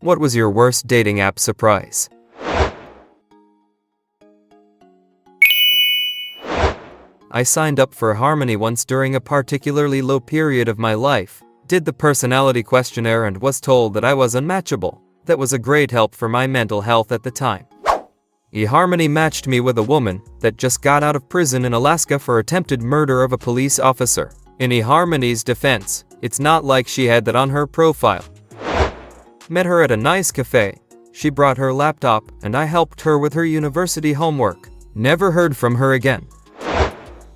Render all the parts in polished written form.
What was your worst dating app surprise? I signed up for Harmony once during a particularly low period of my life, did the personality questionnaire and was told that I was unmatchable. That was a great help for my mental health at the time. eHarmony matched me with a woman that just got out of prison in Alaska for attempted murder of a police officer. In eHarmony's defense, it's not like she had that on her profile. Met her at a nice cafe. She brought her laptop and I helped her with her university homework. Never heard from her again.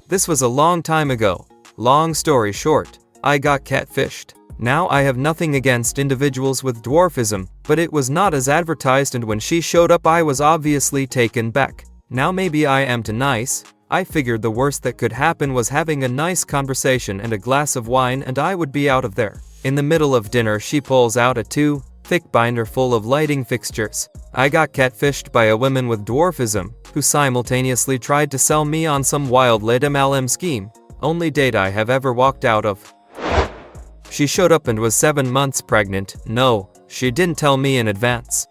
This was a long time ago. Long story short, I got catfished. Now I have nothing against individuals with dwarfism, but it was not as advertised, and when she showed up I was obviously taken back. Now maybe I am too nice. I figured the worst that could happen was having a nice conversation and a glass of wine and I would be out of there. In the middle of dinner she pulls out a 2-thick binder full of lighting fixtures. I got catfished by a woman with dwarfism, who simultaneously tried to sell me on some wild MLM scheme. Only date I have ever walked out of. She showed up and was 7 months pregnant. No, she didn't tell me in advance.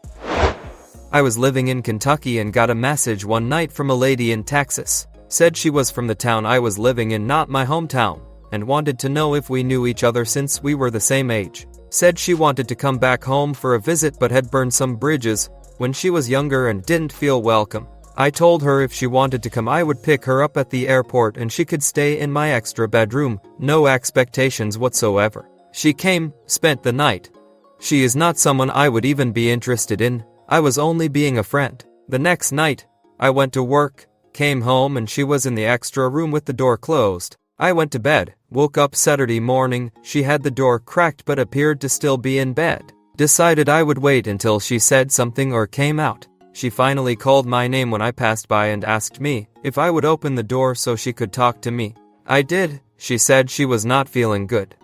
I was living in Kentucky and got a message one night from a lady in Texas. Said she was from the town I was living in, not my hometown, and wanted to know if we knew each other since we were the same age. Said she wanted to come back home for a visit but had burned some bridges when she was younger and didn't feel welcome. I told her if she wanted to come I would pick her up at the airport and she could stay in my extra bedroom, no expectations whatsoever. She came, spent the night. She is not someone I would even be interested in. I was only being a friend. The next night, I went to work, came home and she was in the extra room with the door closed. I went to bed, woke up Saturday morning, she had the door cracked but appeared to still be in bed. Decided I would wait until she said something or came out. She finally called my name when I passed by and asked me if I would open the door so she could talk to me. I did. She said she was not feeling good.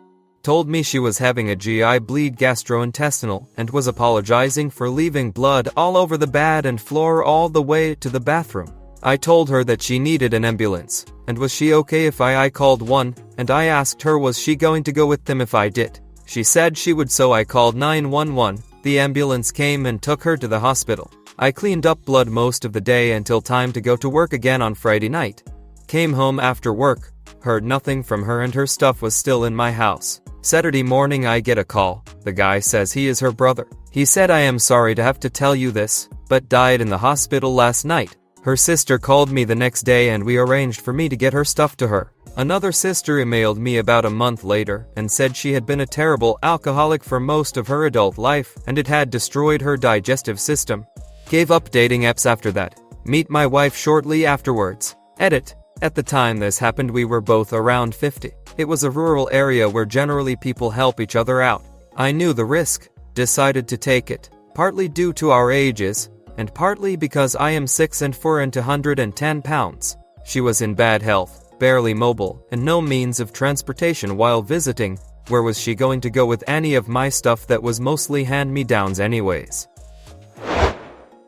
Told me she was having a GI bleed, gastrointestinal, and was apologizing for leaving blood all over the bed and floor all the way to the bathroom. I told her that she needed an ambulance, and was she okay if I called one, and I asked her was she going to go with them if I did. She said she would, so I called 911. The ambulance came and took her to the hospital. I cleaned up blood most of the day until time to go to work again on Friday night. Came home after work, heard nothing from her and her stuff was still in my house. Saturday morning I get a call. The guy says he is her brother. He said, I am sorry to have to tell you this, but died in the hospital last night. Her sister called me the next day and we arranged for me to get her stuff to her. Another sister emailed me about a month later and said she had been a terrible alcoholic for most of her adult life and it had destroyed her digestive system. Gave up dating apps after that. Meet my wife shortly afterwards. Edit. At the time this happened we were both around 50. It was a rural area where generally people help each other out. I knew the risk, decided to take it, partly due to our ages, and partly because I am 6'4" and 110 pounds. She was in bad health, barely mobile, and no means of transportation while visiting. Where was she going to go with any of my stuff that was mostly hand-me-downs anyways?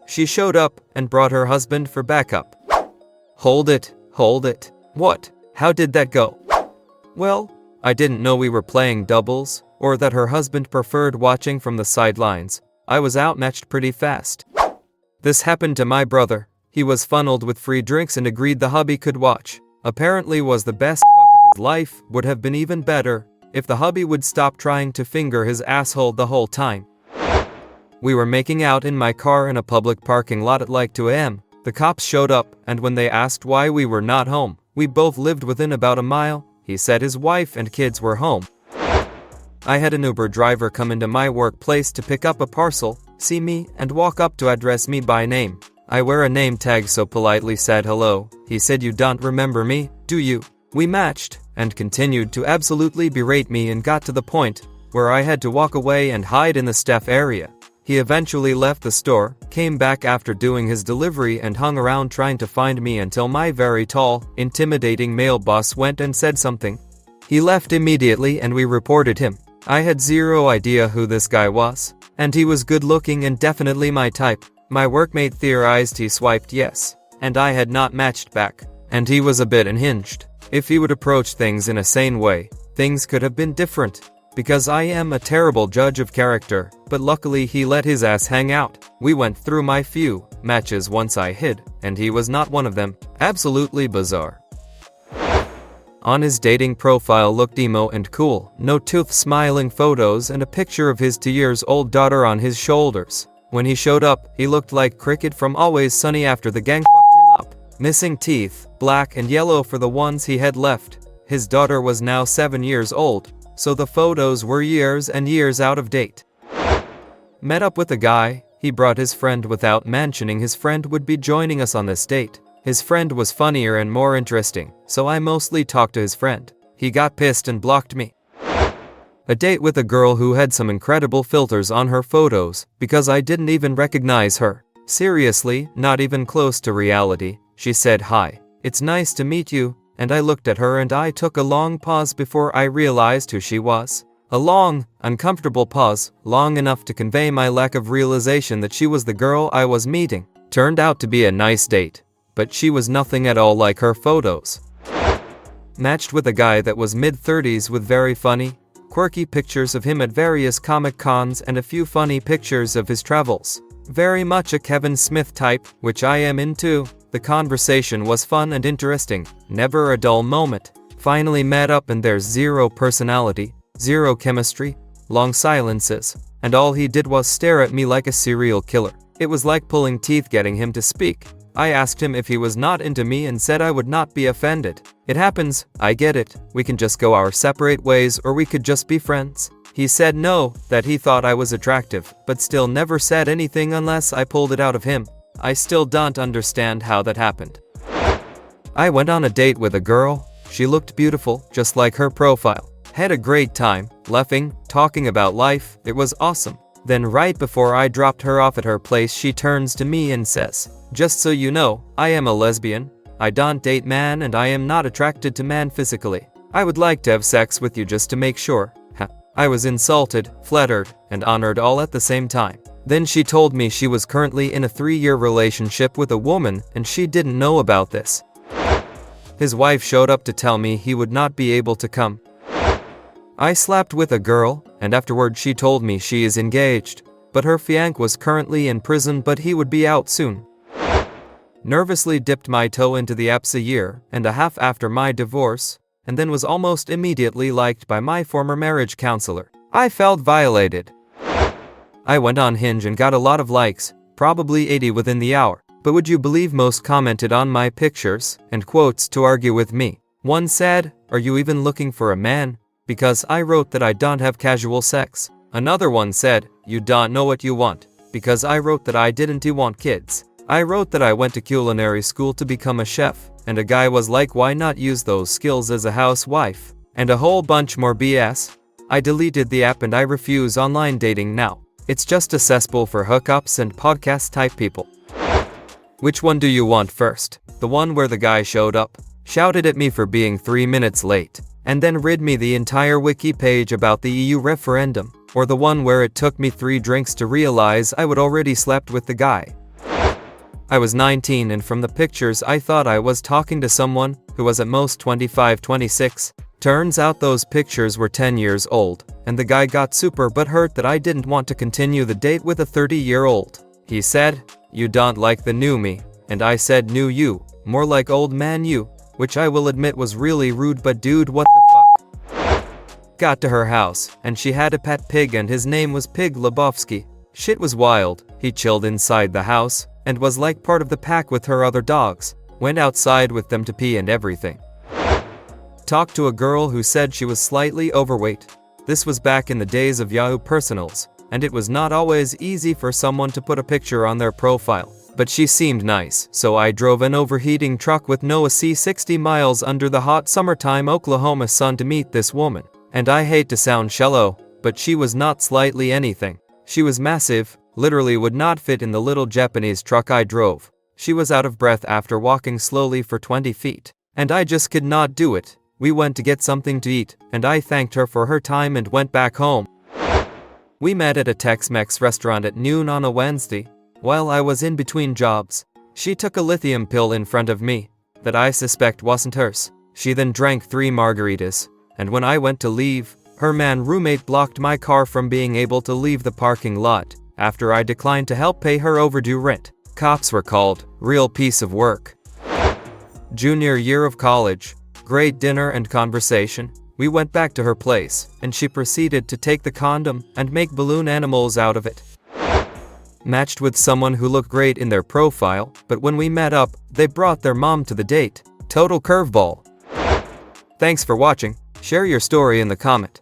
She showed up and brought her husband for backup. Hold it. What? How did that go? Well, I didn't know we were playing doubles, or that her husband preferred watching from the sidelines. I was outmatched pretty fast. This happened to my brother. He was funneled with free drinks and agreed the hubby could watch. Apparently was the best fuck of his life, would have been even better if the hubby would stop trying to finger his asshole the whole time. We were making out in my car in a public parking lot at like 2 a.m. The cops showed up, and when they asked why we were not home, we both lived within about a mile. He said his wife and kids were home. I had an Uber driver come into my workplace to pick up a parcel, see me, and walk up to address me by name. I wear a name tag, so politely said hello. He said, "You don't remember me, do you?" We matched, and continued to absolutely berate me and got to the point where I had to walk away and hide in the staff area. He eventually left the store, came back after doing his delivery and hung around trying to find me until my very tall, intimidating male boss went and said something. He left immediately and we reported him. I had zero idea who this guy was, and he was good looking and definitely my type. My workmate theorized he swiped yes, and I had not matched back, and he was a bit unhinged. If he would approach things in a sane way, things could have been different. because I am a terrible judge of character, but luckily he let his ass hang out. We went through my few matches once I hid, and he was not one of them. Absolutely bizarre. On his dating profile looked emo and cool, no tooth smiling photos and a picture of his 2-year-old daughter on his shoulders. When he showed up, he looked like Cricket from Always Sunny after the gang fucked him up. Missing teeth, black and yellow for the ones he had left. His daughter was now 7 years old, so the photos were years and years out of date. Met up with a guy, he brought his friend without mentioning his friend would be joining us on this date. His friend was funnier and more interesting, so I mostly talked to his friend. He got pissed and blocked me. A date with a girl who had some incredible filters on her photos, because I didn't even recognize her. Seriously, not even close to reality. She said hi, it's nice to meet you, and I looked at her and I took a long pause before I realized who she was. A long, uncomfortable pause, long enough to convey my lack of realization that she was the girl I was meeting. Turned out to be a nice date, but she was nothing at all like her photos. Matched with a guy that was mid-30s with very funny, quirky pictures of him at various Comic Cons and a few funny pictures of his travels. Very much a Kevin Smith type, which I am into. The conversation was fun and interesting, never a dull moment. Finally met up and there's zero personality, zero chemistry, long silences, and all he did was stare at me like a serial killer. It was like pulling teeth getting him to speak. I asked him if he was not into me and said I would not be offended. It happens, I get it, we can just go our separate ways or we could just be friends. He said no, that he thought I was attractive, but still never said anything unless I pulled it out of him. I still don't understand how that happened. I went on a date with a girl. She looked beautiful, just like her profile. Had a great time, laughing, talking about life, it was awesome. Then right before I dropped her off at her place she turns to me and says, "Just so you know, I am a lesbian. I don't date man and I am not attracted to man physically. I would like to have sex with you just to make sure." I was insulted, flattered, and honored all at the same time. Then she told me she was currently in a 3-year relationship with a woman and she didn't know about this. His wife showed up to tell me he would not be able to come. I slept with a girl, and afterward she told me she is engaged, but her fiancé was currently in prison but he would be out soon. Nervously dipped my toe into the apps a year and a half after my divorce, and then was almost immediately liked by my former marriage counselor. I felt violated. I went on Hinge and got a lot of likes, probably 80 within the hour, but would you believe most commented on my pictures and quotes to argue with me. One said, "Are you even looking for a man? Because I wrote that I don't have casual sex." Another one said, "You don't know what you want, because I wrote that I didn't want kids." I wrote that I went to culinary school to become a chef, and a guy was like, "Why not use those skills as a housewife?" And a whole bunch more BS. I deleted the app and I refuse online dating now. It's just a cesspool for hookups and podcast type people. Which one do you want first? The one where the guy showed up, shouted at me for being 3 minutes late, and then read me the entire wiki page about the EU referendum, or the one where it took me 3 drinks to realize I would already slept with the guy? I was 19 and from the pictures I thought I was talking to someone who was at most 25-26. Turns out those pictures were 10 years old, and the guy got super butthurt that I didn't want to continue the date with a 30-year-old. He said, "You don't like the new me," and I said new you, more like old man you, which I will admit was really rude, but dude, what the fuck. Got to her house, and she had a pet pig and his name was Pig Lebowski. Shit was wild. He chilled inside the house, and was like part of the pack with her other dogs. Went outside with them to pee and everything. Talked to a girl who said she was slightly overweight. This was back in the days of Yahoo Personals, and it was not always easy for someone to put a picture on their profile. But she seemed nice, so I drove an overheating truck with no AC 60 miles under the hot summertime Oklahoma sun to meet this woman. And I hate to sound shallow, but she was not slightly anything. She was massive, literally would not fit in the little Japanese truck I drove. She was out of breath after walking slowly for 20 feet. And I just could not do it. We went to get something to eat, and I thanked her for her time and went back home. We met at a Tex-Mex restaurant at noon on a Wednesday, while I was in between jobs. She took a lithium pill in front of me, that I suspect wasn't hers. She then drank 3 margaritas, and when I went to leave, Her man roommate blocked my car from being able to leave the parking lot after I declined to help pay her overdue rent. Cops were called. Real piece of work. Junior year of college. Great dinner and conversation. We went back to her place, and she proceeded to take the condom and make balloon animals out of it. Matched with someone who looked great in their profile, but when we met up, they brought their mom to the date. Total curveball. Thanks for watching. Share your story in the comment.